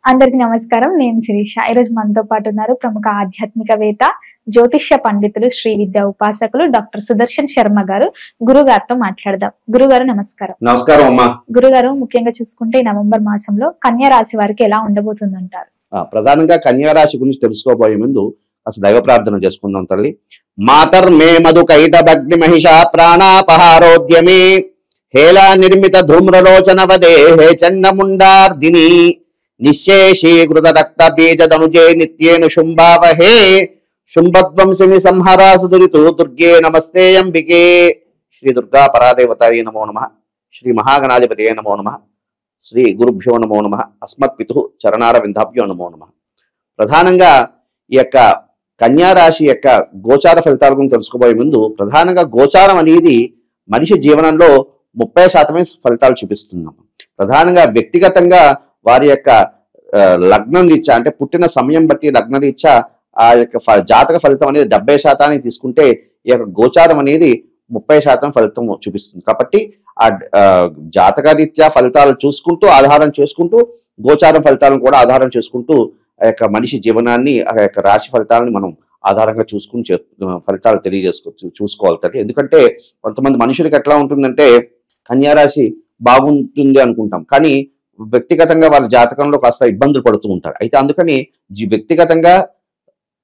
అందరికీ నమస్కారం. నేను శిరీష. ఈరోజు మనతో పాటు ఉన్నారు ప్రముఖ ఆధ్యాత్మికవేత్త, జ్యోతిష్య పండితులు, శ్రీ విద్యా ఉపాసకులు డాక్టర్ సుదర్శన్ శర్మ గారు. గురుగారితో మాట్లాడదాం. గురుగారు నమస్కారం. నమస్కారం అమ్మా. గురుగారు, ముఖ్యంగా చూసుకుంటే ఈ నవంబర్ మాసంలో కన్యా రాశి వారికి ఎలా ఉండబోతుందంటారు? ప్రధానంగా కన్యా రాశి గురించి తెలుసుకోబోయే ముందు అసలు దైవ ప్రార్థన చేసుకుందాం తల్లి. మాతర్మే మధు కైట భగ్ని మహిష ప్రాణాపహారోద్యమే హేలా నిర్మిత ధూమ్రలోచన వదే హే చండముండార్దిని నిశేషీకృత రక్త బీజదనుజే నిత్యేను శుంభావహే శుంభధ్వంసిని సంహరాసు దురితు దుర్గే నమస్తే అంబికే. శ్రీ దుర్గా పరాదేవతాయ నమో నమః. శ్రీ మహాగణాధిపతయ నమో నమః. శ్రీ గురుభ్యో నమో నమః. అస్మత్పితు చరణార విందాభ్యో నమో నమః. ప్రధానంగా ఈ యొక్క కన్యా రాశి యొక్క గోచార ఫలితాల గురించి తెలుసుకోబోయే ముందు ప్రధానంగా గోచారం అనేది మనిషి జీవనంలో 30% ఫలితాలు చూపిస్తున్నాం. ప్రధానంగా వ్యక్తిగతంగా వారి యొక్క లగ్నం రీత్యా అంటే పుట్టిన సమయం బట్టి లగ్న రీత్యా ఆ యొక్క జాతక ఫలితం అనేది 70% తీసుకుంటే ఈ యొక్క గోచారం అనేది 30% ఫలితం చూపిస్తుంది. కాబట్టి ఆ జాతక రీత్యా ఫలితాలు చూసుకుంటూ ఆధారం చేసుకుంటూ గోచారం ఫలితాలను కూడా ఆధారం చేసుకుంటూ ఆ యొక్క మనిషి జీవనాన్ని ఆ యొక్క రాశి ఫలితాలను మనం ఆధారంగా చూసుకుని ఫలితాలు చూసుకోవాలి తల్లి. ఎందుకంటే కొంతమంది మనుషులకి ఎట్లా ఉంటుందంటే కన్యా రాశి బాగుంటుంది అనుకుంటాం, కానీ వ్యక్తిగతంగా వాళ్ళ జాతకంలో కాస్త ఇబ్బందులు పడుతూ ఉంటారు. అయితే అందుకని వ్యక్తిగతంగా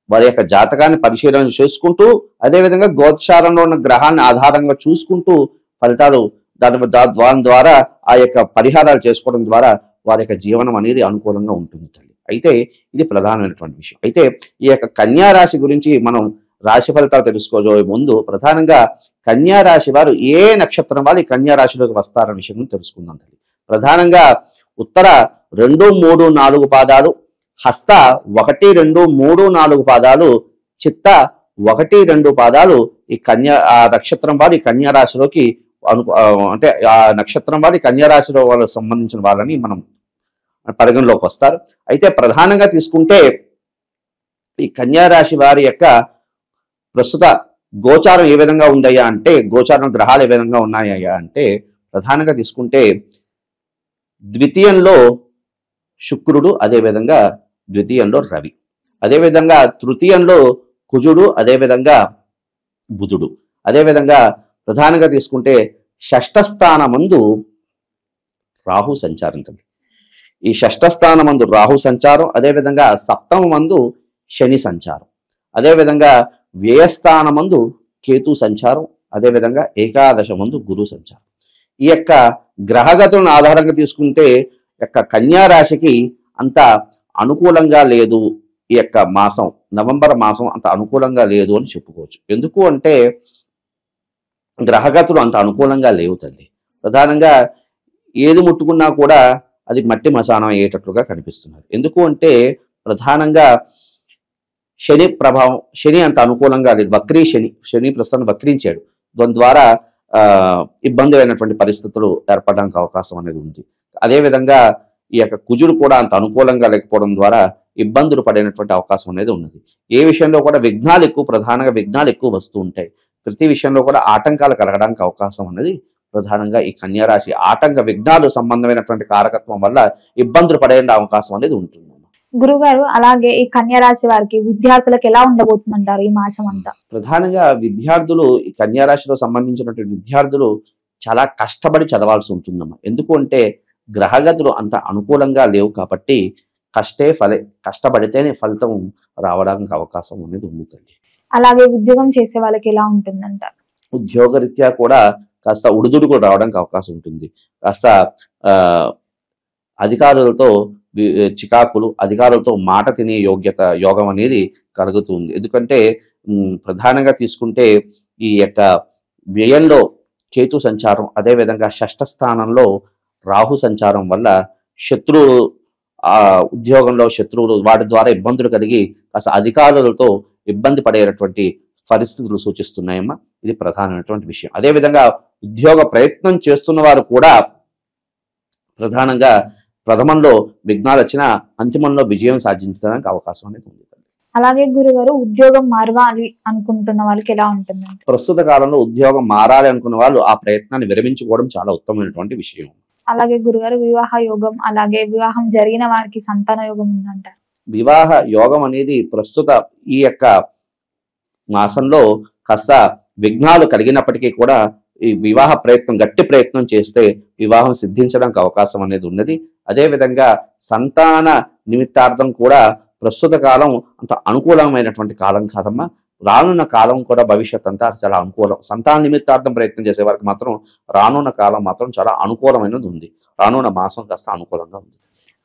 వారి యొక్క జాతకాన్ని పరిశీలన చేసుకుంటూ అదేవిధంగా గోచారంలో ఉన్న గ్రహాన్ని ఆధారంగా చూసుకుంటూ ఫలితాలు దాని ద్వారా ఆ యొక్క పరిహారాలు చేసుకోవడం ద్వారా వారి యొక్క జీవనం అనేది అనుకూలంగా ఉంటుంది తల్లి. అయితే ఇది ప్రధానమైనటువంటి విషయం. అయితే ఈ యొక్క కన్యా రాశి గురించి మనం రాశి ఫలితాలు తెలుసుకోబోయే ముందు ప్రధానంగా కన్యా రాశి వారు ఏ నక్షత్రం వారు ఈ కన్యా రాశిలోకి వస్తారనే విషయం తెలుసుకుందాం తల్లి. ప్రధానంగా ఉత్తర 2, 3, 4 పాదాలు, హస్త 1, 2, 3, 4 పాదాలు, చిత్త 1, 2 పాదాలు ఈ ఆ నక్షత్రం వారు ఈ కన్యా రాశిలోకి అంటే ఆ నక్షత్రం వారు ఈ కన్యా రాశిలో వాళ్ళకి సంబంధించిన వాళ్ళని మనం పరిగణలోకి వస్తారు. అయితే ప్రధానంగా తీసుకుంటే ఈ కన్యా రాశి వారి యొక్క ప్రస్తుత గోచారం ఏ విధంగా ఉందయ్యా అంటే, గోచారం గ్రహాలు ఏ విధంగా ఉన్నాయ్యా అంటే ప్రధానంగా తీసుకుంటే ద్వితీయంలో శుక్రుడు, అదేవిధంగా ద్వితీయంలో రవి, అదేవిధంగా తృతీయంలో కుజుడు, అదేవిధంగా బుధుడు, అదేవిధంగా ప్రధానంగా తీసుకుంటే షష్ఠ స్థానమందు రాహు సంచారించండి. ఈ షష్ఠ స్థానమందు రాహు సంచారం, అదేవిధంగా సప్తమ మందు శని సంచారం, అదేవిధంగా వ్యయస్థానమందు కేతు సంచారం, అదేవిధంగా ఏకాదశ మందు గురు సంచారం. ఈ యొక్క గ్రహగతులను ఆధారంగా తీసుకుంటే యొక్క కన్యా రాశికి అంత అనుకూలంగా లేదు. ఈ యొక్క మాసం నవంబర్ మాసం అంత అనుకూలంగా లేదు అని చెప్పుకోవచ్చు. ఎందుకు అంటే గ్రహగతులు అంత అనుకూలంగా లేవు తల్లి. ప్రధానంగా ఏది ముట్టుకున్నా కూడా అది మట్టి మశానం అయ్యేటట్లుగా కనిపిస్తున్నారు. ఎందుకు అంటే ప్రధానంగా శని ప్రభావం, శని అంత అనుకూలంగా లేదు. శని ప్రస్తుతం వక్రించాడు. దాని ద్వారా ఇబ్బంది అయినటువంటి పరిస్థితులు ఏర్పడడానికి అవకాశం అనేది ఉంది. అదేవిధంగా ఈ యొక్క కుజుడు కూడా అంత అనుకూలంగా లేకపోవడం ద్వారా ఇబ్బందులు పడినటువంటి అవకాశం అనేది ఉన్నది. ఏ విషయంలో కూడా విఘ్నాలు ఎక్కువ, ప్రధానంగా విఘ్నాలు ఎక్కువ వస్తూ ఉంటాయి. ప్రతి విషయంలో కూడా ఆటంకాలు కలగడానికి అవకాశం అనేది ప్రధానంగా ఈ కన్యా రాశి విఘ్నాలు సంబంధమైనటువంటి కారకత్వం వల్ల ఇబ్బందులు పడే అవకాశం అనేది ఉంటుంది. గురుగారు, అలాగే ఈ కన్యా రాశి వారికి విద్యార్థులకు ఎలా ఉండబోతుందంటారు ఈ మాసం అంతా? ప్రధానంగా విద్యార్థులు, ఈ కన్యా రాశిలో సంబంధించినటువంటి విద్యార్థులు చాలా కష్టపడి చదవాల్సి ఉంటుందమ్మా. ఎందుకు అంటే గ్రహగతులు అంత అనుకూలంగా లేవు కాబట్టి కష్టపడితేనే ఫలితం రావడానికి అవకాశం అనేది ఉంది. అలాగే ఉద్యోగం చేసే వాళ్ళకి ఎలా ఉంటుందంటారు? ఉద్యోగరీత్యా కూడా కాస్త ఉడుదుడుకు రావడానికి అవకాశం ఉంటుంది. కాస్త అధికారులతో చికాకులు, అధికారులతో మాట తినే యోగం అనేది కలుగుతుంది. ఎందుకంటే ప్రధానంగా తీసుకుంటే ఈ యొక్క వ్యయంలో కేతు సంచారం, అదేవిధంగా షష్ఠ స్థానంలో రాహు సంచారం వల్ల శత్రువులు, ఉద్యోగంలో శత్రువులు, వాటి ద్వారా ఇబ్బందులు కలిగి కాస్త అధికారులతో ఇబ్బంది పడేటటువంటి పరిస్థితులు సూచిస్తున్నాయమ్మా. ఇది ప్రధానమైనటువంటి విషయం. అదేవిధంగా ఉద్యోగ ప్రయత్నం చేస్తున్న వారు కూడా ప్రధానంగా ప్రథమంలో విఘ్నాలు వచ్చినా అంతిమంలో విజయం సాధించడానికి అవకాశం అనేది ఉంది. అలాగే గురుగారు, ఉద్యోగం మారాలి అనుకుంటున్న వాళ్ళకి ఎలా ఉంటుంది? ప్రస్తుత కాలంలో ఉద్యోగం మారాలి అనుకున్న వాళ్ళు ఆ ప్రయత్నాన్ని విరమించుకోవడం చాలా ఉత్తమమైనటువంటి విషయం. అలాగే గురుగారు వివాహ యోగం, అలాగే వివాహం జరిగిన వారికి సంతాన యోగం ఉందంటారు. వివాహ యోగం అనేది ప్రస్తుత ఈ యొక్క మాసంలో కాస్త విఘ్నాలు కలిగినప్పటికీ కూడా ఈ వివాహ ప్రయత్నం గట్టి ప్రయత్నం చేస్తే వివాహం సిద్ధించడానికి అవకాశం అనేది ఉన్నది. అదేవిధంగా సంతాన నిమిత్తార్థం కూడా ప్రస్తుత కాలం అంత అనుకూలమైనటువంటి కాలం కాదమ్మా. రానున్న కాలం కూడా భవిష్యత్ అంతా చాలా అనుకూలం. సంతాన నిమిత్తార్థం ప్రయత్నం చేసే వారికి మాత్రం రానున్న కాలం మాత్రం చాలా అనుకూలమైనది ఉంది. రానున్న మాసం కాస్త అనుకూలంగా ఉంది.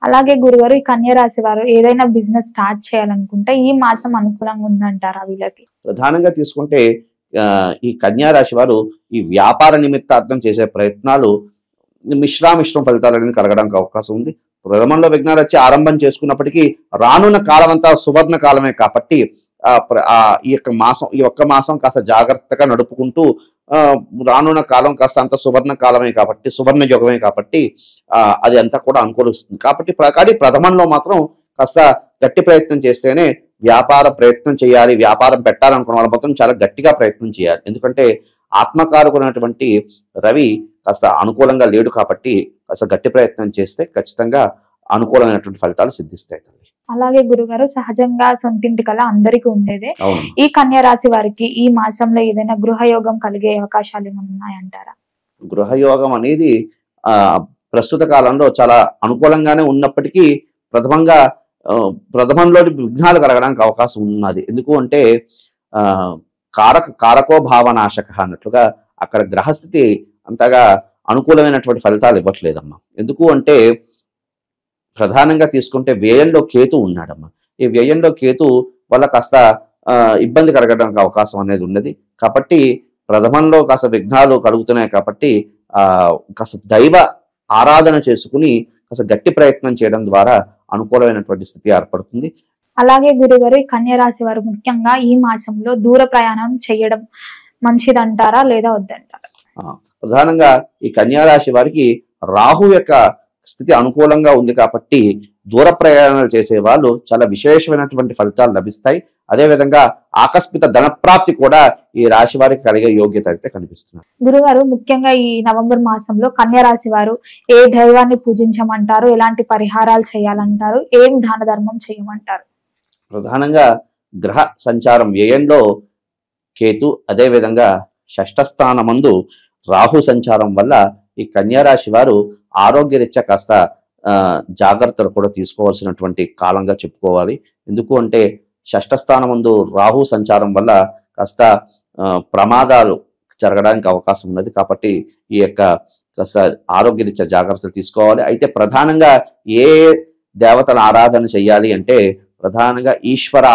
అలాగే గురుగారు ఈ కన్య రాశి వారు ఏదైనా బిజినెస్ స్టార్ట్ చేయాలనుకుంటే ఈ మాసం అనుకూలంగా ఉందంటారా వీళ్ళకి? ప్రధానంగా తీసుకుంటే ఈ కన్యా రాశి వారు ఈ వ్యాపార నిమిత్తార్థం చేసే ప్రయత్నాలు మిశ్రమ ఫలితాలను కలగడానికి అవకాశం ఉంది. ప్రథమంలో విఘ్నాలు వచ్చి ఆరంభం చేసుకున్నప్పటికీ రానున్న కాలం అంతా సువర్ణ కాలమే కాబట్టి ఈ ఒక్క మాసం కాస్త జాగ్రత్తగా నడుపుకుంటూ రానున్న కాలం కాస్త అంత సువర్ణ కాలమే కాబట్టి సువర్ణ యుగమే కాబట్టి అది అంతా కూడా అనుకూలిస్తుంది. కాబట్టి ప్రథమంలో మాత్రం కాస్త గట్టి ప్రయత్నం చేస్తేనే వ్యాపార ప్రయత్నం చేయాలి. వ్యాపారం పెట్టాలనుకున్న వాళ్ళు మాత్రం చాలా గట్టిగా ప్రయత్నం చేయాలి. ఎందుకంటే ఆత్మకారకున్నటువంటి రవి కాస్త అనుకూలంగా లేడు కాబట్టి కాస్త గట్టి ప్రయత్నం చేస్తే ఖచ్చితంగా అనుకూలమైనటువంటి ఫలితాలు సిద్ధిస్తాయి. అలాగే గురుగారు సహజంగా సొంతింటి కళ అందరికీ ఉండేదే. ఈ కన్య రాశి వారికి ఈ మాసంలో ఏదైనా గృహయోగం కలిగే అవకాశాలు ఏమైనా ఉన్నాయంటారా? గృహయోగం అనేది ప్రస్తుత కాలంలో చాలా అనుకూలంగానే ఉన్నప్పటికీ ప్రథమంలో విఘ్నాలు కలగడానికి అవకాశం ఉన్నది. ఎందుకు అంటే కారకో భావనాశక అన్నట్లుగా అక్కడ గ్రహస్థితి అంతగా అనుకూలమైనటువంటి ఫలితాలు ఇవ్వట్లేదమ్మా. ఎందుకు అంటే ప్రధానంగా తీసుకుంటే వ్యయంలో కేతు ఉన్నాడమ్మా. ఈ వ్యయంలో కేతు వల్ల కాస్త ఇబ్బంది కలగడానికి అవకాశం అనేది ఉన్నది. కాబట్టి ప్రథమంలో కాస్త విఘ్నాలు కలుగుతున్నాయి కాబట్టి కాస్త దైవ ఆరాధన చేసుకుని కాస్త గట్టి ప్రయత్నం చేయడం ద్వారా అనుకూలమైనటువంటి స్థితి ఏర్పడుతుంది. అలాగే గురుగారు ఈ కన్య రాశి వారు ముఖ్యంగా ఈ మాసంలో దూర ప్రయాణం చేయడం మంచిదంటారా లేదా వద్దంటారా? ప్రధానంగా ఈ కన్యా రాశి వారికి రాహు యొక్క స్థితి అనుకూలంగా ఉంది కాబట్టి దూర ప్రయాణాలు చేసే వాళ్ళు చాలా విశేషమైనటువంటి ఫలితాలు లభిస్తాయి. అదేవిధంగా ఆకస్మిక ధనప్రాప్తి కూడా ఈ రాశి వారికి కలిగే యోగ్యత అయితే కనిపిస్తుంది. గురుగారు ముఖ్యంగా ఈ నవంబర్ మాసంలో కన్య రాశి వారు ఏ దైవాన్ని పూజించమంటారు, ఎలాంటి పరిహారాలు చేయాలంటారు, ఏం దాన ధర్మం చేయమంటారు? ప్రధానంగా గ్రహ సంచారం వ్యయంలో కేతు, అదేవిధంగా షష్ఠ స్థానమందు రాహు సంచారం వల్ల ఈ కన్యా రాశి వారు ఆరోగ్యరీత్యా కాస్త జాగ్రత్తలు కూడా తీసుకోవాల్సినటువంటి కాలంగా చెప్పుకోవాలి. ఎందుకు అంటే షష్ఠ స్థానమందు రాహు సంచారం వల్ల కాస్త ప్రమాదాలు జరగడానికి అవకాశం ఉన్నది. కాబట్టి ఈ యొక్క కాస్త ఆరోగ్యరీత్యా జాగ్రత్తలు తీసుకోవాలి. అయితే ప్రధానంగా ఏ దేవతల ఆరాధన చేయాలి అంటే ప్రధానంగా ఈశ్వర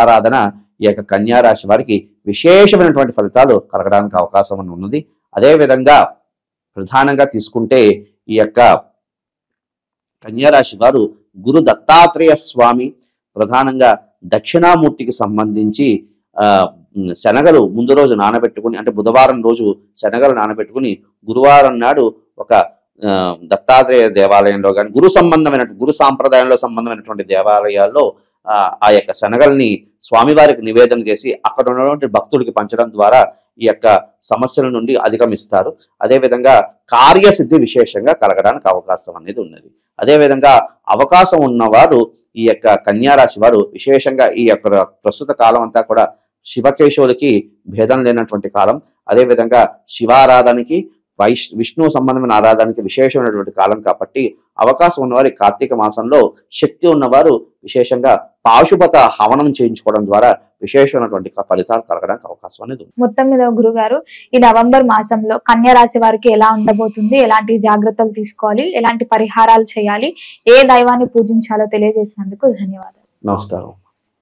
ఆరాధన ఈ యొక్క కన్యా రాశి వారికి విశేషమైనటువంటి ఫలితాలు కలగడానికి అవకాశం ఉన్నది. అదేవిధంగా ప్రధానంగా తీసుకుంటే ఈ యొక్క కన్యా రాశి వారు గురు దత్తాత్రేయ స్వామి ప్రధానంగా దక్షిణామూర్తికి సంబంధించి శనగలు ముందు రోజు నానబెట్టుకుని, అంటే బుధవారం రోజు శనగలు నానబెట్టుకుని గురువారం నాడు ఒక దత్తాత్రేయ దేవాలయంలో కానీ గురు సాంప్రదాయంలో సంబంధమైనటువంటి దేవాలయాల్లో ఆ యొక్క శనగల్ని స్వామివారికి నివేదన చేసి అక్కడ ఉన్నటువంటి భక్తుడికి పంచడం ద్వారా ఈ యొక్క సమస్యల నుండి అధిగమిస్తారు. అదేవిధంగా కార్యసిద్ధి విశేషంగా కలగడానికి అవకాశం అనేది ఉన్నది. అదేవిధంగా అవకాశం ఉన్నవారు ఈ యొక్క కన్యా రాశి వారు విశేషంగా ఈ యొక్క ప్రస్తుత కాలం అంతా కూడా శివకేశవులకి భేదం లేనటువంటి కాలం. అదేవిధంగా శివారాధనకి విష్ణు సంబంధమైన ఆరాధనకి విశేషమైనటువంటి కాలం కాబట్టి అవకాశం ఉన్నవారు కార్తీక మాసంలో శక్తి ఉన్నవారు విశేషంగా పాశుపత హవనం చేయించుకోవడం ద్వారా విశేషమైనటువంటి ఫలితాలు కలగడానికి అవకాశం అనేది ఉంది. మొత్తం మీద గురుగారు ఈ నవంబర్ మాసంలో కన్యా రాశి వారికి ఎలా ఉండబోతుంది, ఎలాంటి జాగ్రత్తలు తీసుకోవాలి, ఎలాంటి పరిహారాలు చేయాలి, ఏ దైవాన్ని పూజించాలో తెలియజేసినందుకు ధన్యవాదాలు. నమస్కారం.